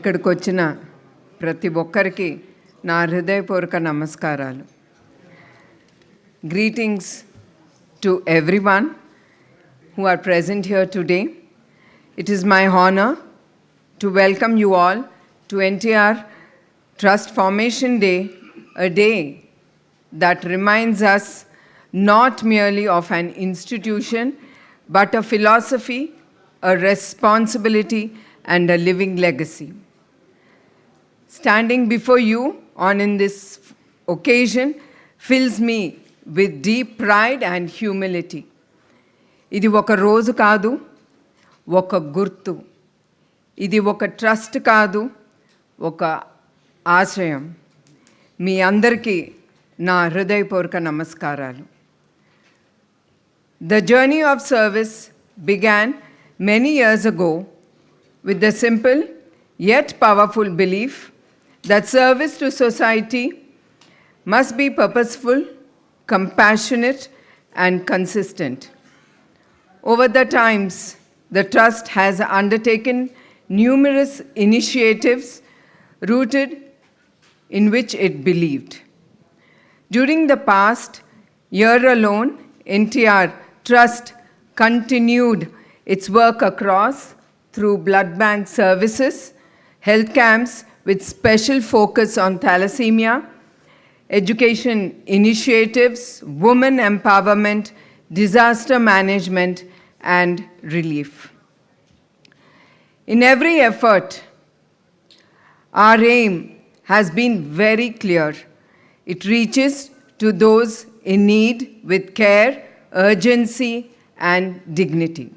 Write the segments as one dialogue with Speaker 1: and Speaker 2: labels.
Speaker 1: ఇక్కడికి వచ్చిన ప్రతి ఒక్కరికి నా హృదయపూర్వక నమస్కారాలు. Greetings to everyone who are present here today. It is my honor to welcome you all to NTR Trust Formation Day, a day that reminds us not merely of an institution, but a philosophy, a responsibility, and a living legacy. Standing before you in this occasion fills me with deep pride and humility. ఇది ఒక రోజు కాదు, ఒక గుర్తు. ఇది ఒక trust కాదు, ఒక ఆశయం. మీ అందరికీ నా హృదయపూర్వక నమస్కారాలు. The journey of service began many years ago with the simple yet powerful belief that service to society must be purposeful, compassionate, and consistent. Over the times, the Trust has undertaken numerous initiatives rooted in which it believed. During the past year alone, NTR Trust continued its work across through blood bank services, health camps with special focus on thalassemia, education initiatives, women empowerment, disaster management, and relief. In every effort, our aim has been very clear. It reaches to those in need with care, urgency, and dignity.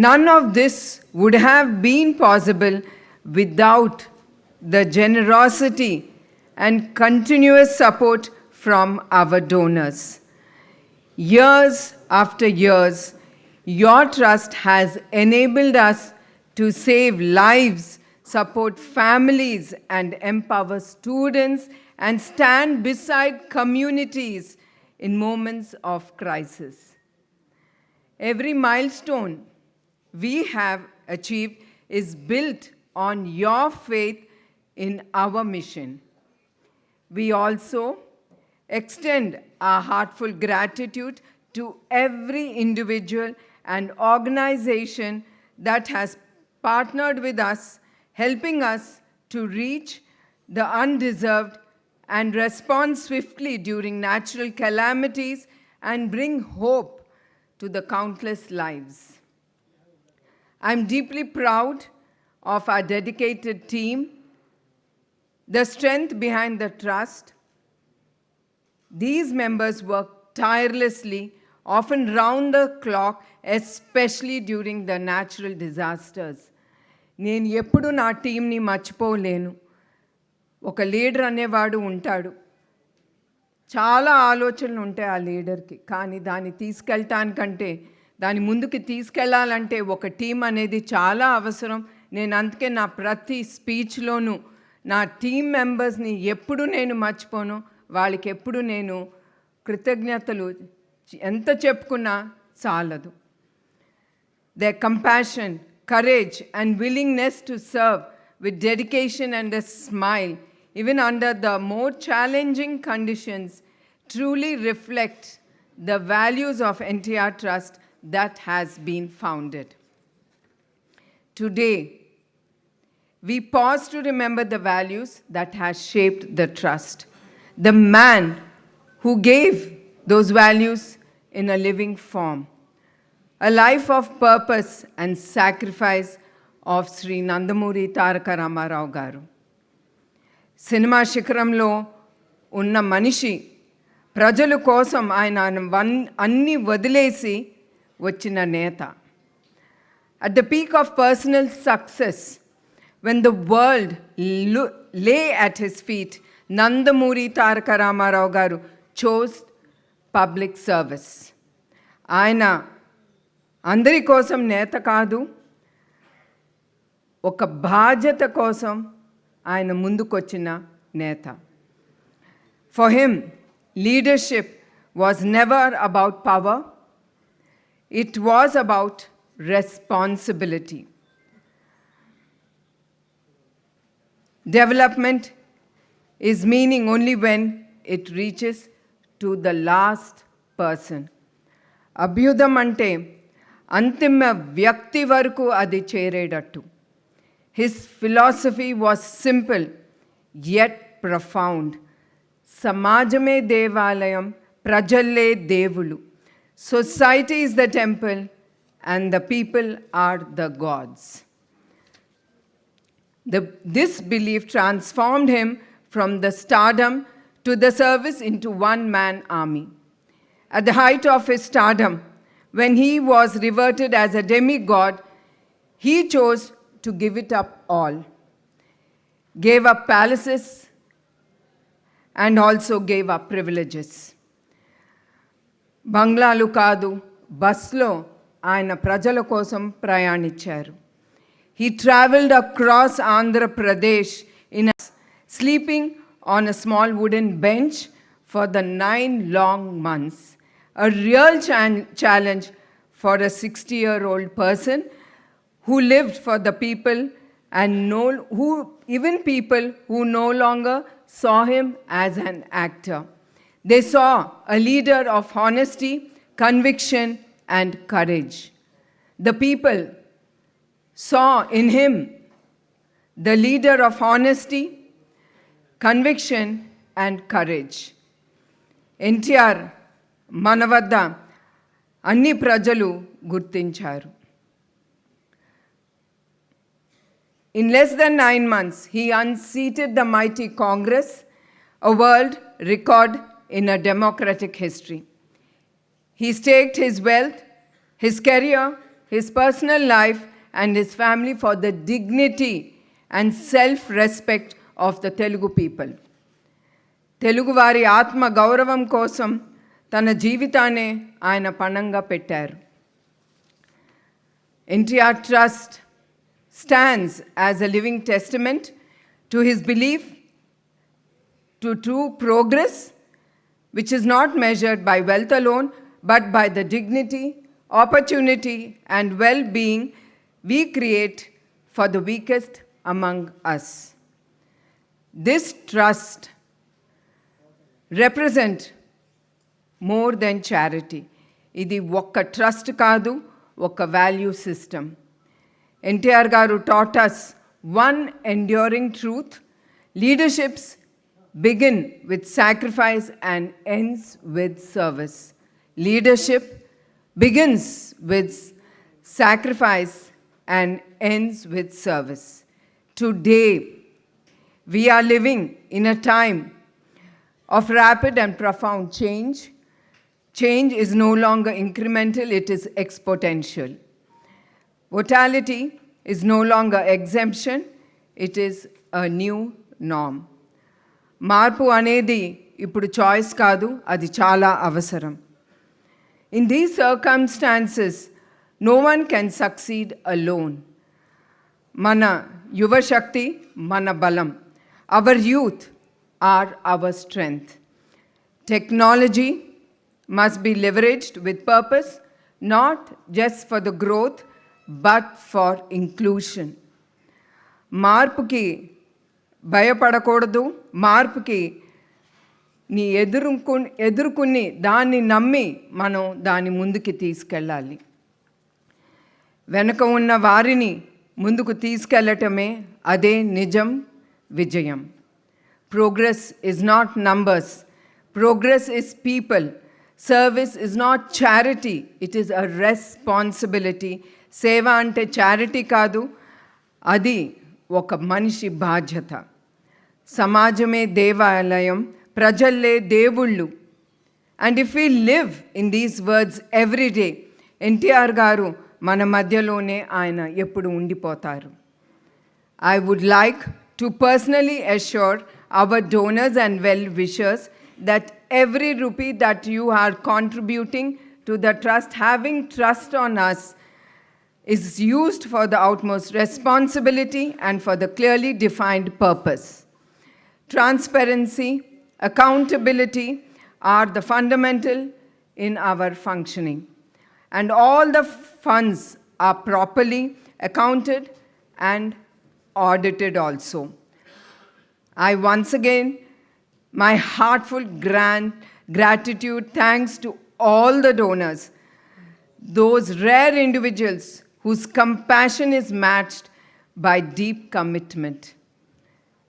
Speaker 1: None of this would have been possible without the generosity and continuous support from our donors. Years after years, your trust has enabled us to save lives, support families, and empower students, and stand beside communities in moments of crisis. Every milestone we have achieved is built on your faith in our mission. We also extend our heartfelt gratitude to every individual and organization that has partnered with us, helping us to reach the undeserved and respond swiftly during natural calamities and bring hope to the countless lives. I'm deeply proud of our dedicated team, the strength behind the trust. These members work tirelessly, often round the clock, especially during the natural disasters. నేను ఎప్పుడు నా టీంని మర్చిపోలేను. ఒక leader అనేవాడు ఉంటాడు. చాలా ఆలోచనలు ఉంటాయి ఆ లీడర్కి, కానీ దాన్ని తీసుకెళ్ళటానికంటే దాని ముందుకు తీసుకెళ్ళాలంటే ఒక టీం అనేది చాలా అవసరం. నేను అందుకే నా ప్రతి స్పీచ్లోనూ నా టీం మెంబర్స్ని ఎప్పుడు నేను మర్చిపోను. వాళ్ళకి ఎప్పుడు నేను కృతజ్ఞతలు ఎంత చెప్పుకున్నా చాలదు. Their compassion, courage, and willingness to serve with dedication and a smile, even under the more challenging conditions, truly reflect the values of NTR Trust that has been founded. Today, we pause to remember the values that has shaped the trust. The man who gave those values in a living form. A life of purpose and sacrifice of Sri Nandamuri Taraka Ramarao Garu. Cinema శిఖరంలో ఉన్న మనిషి ప్రజల కోసం ఆయన అన్నీ వదిలేసి వచ్చిన నేత. At the peak of personal success, when the world lay at his feet, Nandamuri Taraka Ramarao Garu chose public service. ఆయన అందరి కోసం నేత కాదు, ఒక బాధ్యత కోసం ఆయన ముందుకొచ్చిన నేత. For him, leadership was never about power. It was about responsibility. Development is meaning only when it reaches to the last person. అభ్యుదం అంటే అంతిమ వ్యక్తి వరకు అది చేరేటట్టు. His philosophy was simple yet profound. సమాజమే దేవాలయం, ప్రజల్లే దేవులు. Society is the temple and the people are the gods. This belief transformed him from the stardom to the service into one-man army. At the height of his stardom, when he was revered as a demigod, he chose to give it up all. Gave up palaces and also gave up privileges. బంగ్లాలు కాదు, బస్లో ఆయన ప్రజల కోసం ప్రయాణించారు. He traveled across Andhra Pradesh sleeping on a small wooden bench for the 9 long months. A real challenge for a 60-year-old person who lived for the people and even people who no longer saw him as an actor. They saw a leader of honesty, conviction, and courage. The people saw in him the leader of honesty, conviction, and courage. NTR మన వద్ద అన్ని ప్రజలు గుర్తించారు. In less than 9 months, he unseated the mighty Congress, a world record in a democratic history. He staked his wealth, his career, his personal life, and his family for the dignity and self-respect of the Telugu people. Telugu వారి ఆత్మ గౌరవం కోసం తన జీవితాన్ని ఆయన పణంగా పెట్టారు. NTR Trust stands as a living testament to his belief to true progress, which is not measured by wealth alone, but by the dignity, opportunity, and well-being we create for the weakest among us. This trust represents more than charity. ఇది ఒక్క trust కాదు, ఒక value system. NTR గారు taught us one enduring truth: leaderships begin with sacrifice and ends with service. Leadership begins with sacrifice and ends with service. Today, we are living in a time of rapid and profound change. Change is no longer incremental, it is exponential. Mortality is no longer exemption, it is a new norm. మార్పు అనేది ఇప్పుడు choice కాదు, అది చాలా అవసరం. In these circumstances, no one can succeed alone. మన యువశక్తి మన బలం. Our youth are our strength. Technology must be leveraged with purpose, not just for the growth, but for inclusion. మార్పుకి భయపడకూడదు, మార్పుకి ఎదుర్కొని దాన్ని నమ్మి మనం దాన్ని ముందుకి తీసుకెళ్ళాలి. వెనుక ఉన్న వారిని ముందుకు తీసుకెళ్ళటమే అదే నిజం విజయం. Progress is not numbers. Progress is people. Service is not charity. It is a responsibility. సేవ అంటే చారిటీ కాదు, అది ఒక మనిషి బాధ్యత. సమాజమే దేవాలయం, ప్రజల్లే దేవుళ్ళు. And if we live in these words every day, NTR గారు మన మధ్యలోనే ఆయన ఎప్పుడు ఉండిపోతారు. I would like to personally assure our donors and well-wishers that every rupee that you are contributing to the trust, having trust on us, is used for the utmost responsibility and for the clearly defined purpose. Transparency, accountability are the fundamental in our functioning, and all the funds are properly accounted and audited also. I once again, my heartful gratitude, thanks to all the donors, those rare individuals whose compassion is matched by deep commitment.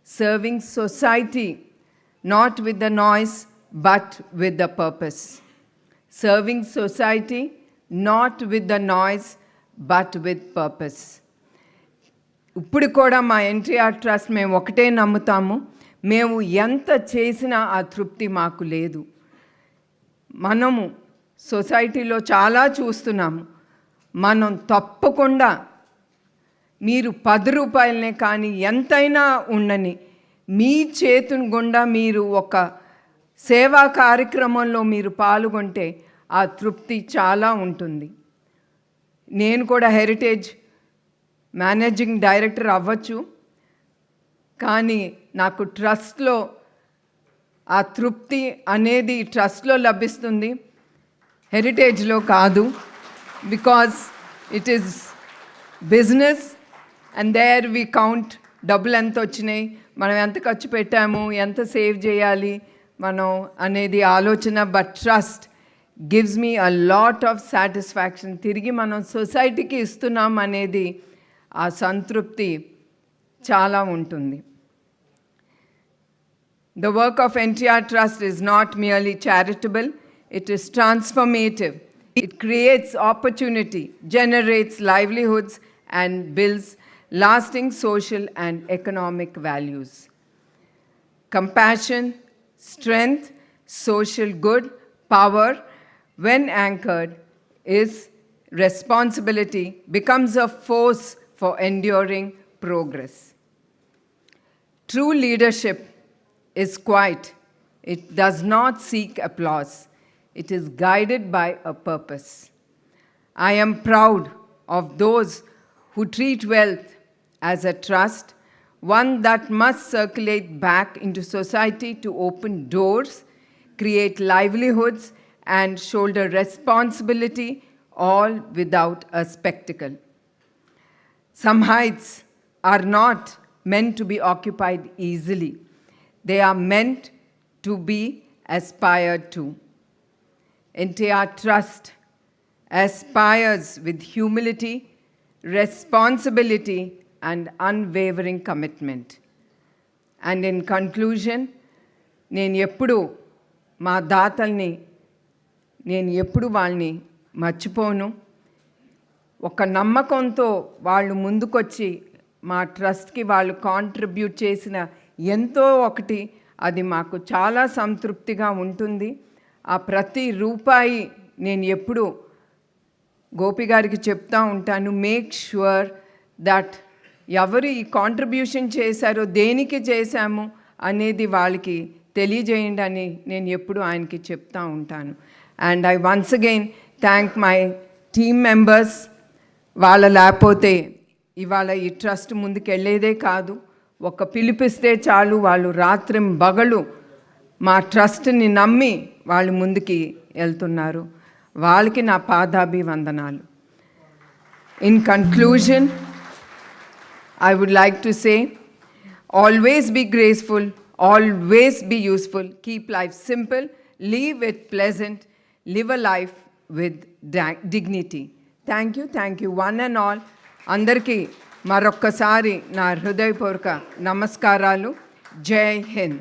Speaker 1: Serving society, not with the noise, but with the purpose. Serving society, not with the noise, but with purpose. ఇప్పుడు కూడా మా NTR trust మేము ఒకటే నమ్ముతాము, మేము ఎంత చేసినా ఆ తృప్తి మాకు లేదు. మనము సొసైటీలో చాలా చూస్తున్నాము. మనం తప్పకుండా మీరు 10 రూపాయలనే కానీ ఎంతైనా ఉండని మీ చేతుని గుండా మీరు ఒక సేవా కార్యక్రమంలో మీరు పాల్గొంటే ఆ తృప్తి చాలా ఉంటుంది. నేను కూడా హెరిటేజ్ మేనేజింగ్ డైరెక్టర్ అవ్వచ్చు, కానీ నాకు ట్రస్ట్లో ఆ తృప్తి అనేది ట్రస్ట్లో లభిస్తుంది, హెరిటేజ్లో కాదు. Because it is business and there we count డబ్బులు ఎంత వచ్చినాయి, మనం ఎంత ఖర్చు పెట్టాము, ఎంత సేవ్ చేయాలి మనం అనేది ఆలోచన. But trust gives me a lot of satisfaction. తిరిగి మనం సొసైటీకి ఇస్తున్నాం అనేది ఆ సంతృప్తి చాలా ఉంటుంది. The work of NTR Trust is not merely charitable, it is transformative. It creates opportunity, generates livelihoods, and builds lasting social and economic values. Compassion, strength, social good, power, when anchored, is responsibility, becomes a force for enduring progress. True leadership is quiet. It does not seek applause. It is guided by a purpose. I am proud of those who treat wealth as a trust, one that must circulate back into society to open doors, create livelihoods, and shoulder responsibility, all without a spectacle. Some heights are not meant to be occupied easily. They are meant to be aspired to. NTR Trust aspires with humility, responsibility, and unwavering commitment. And in conclusion, నేను ఎప్పుడు మా దాతల్ని నేను ఎప్పుడు వాళ్ళని మర్చిపోను. ఒక నమ్మకంతో వాళ్ళు ముందుకొచ్చి మా ట్రస్ట్కి వాళ్ళు కాంట్రిబ్యూట్ చేసిన ఎంతో ఒకటి, అది మాకు చాలా సంతృప్తిగా ఉంటుంది. ఆ ప్రతి రూపాయి నేను ఎప్పుడు గోపి గారికి చెప్తా ఉంటాను, మేక్ ష్యూర్ దట్ ఎవరు ఈ కాంట్రిబ్యూషన్ చేశారో, దేనికి చేశాము అనేది వాళ్ళకి తెలియజేయండి అని నేను ఎప్పుడు ఆయనకి చెప్తా ఉంటాను. And I once again thank my team members. వాళ్ళ లేకపోతే ఇవాళ ఈ ట్రస్ట్ ముందుకు వెళ్ళేదే కాదు. ఒక పిలిపిస్తే చాలు, వాళ్ళు రాత్రి పగలు మా ట్రస్ట్ని నమ్మి వాళ్ళు ముందుకి వెళ్తున్నారు. వాళ్ళకి నా పాదాభివందనాలు. In conclusion, I would like to say, always be graceful, always be useful, keep life simple, live it pleasant, live a life with dignity. Thank you, one and all. Andarki marokkasari na hrudayapurvaka namaskaralu. Jai Hind.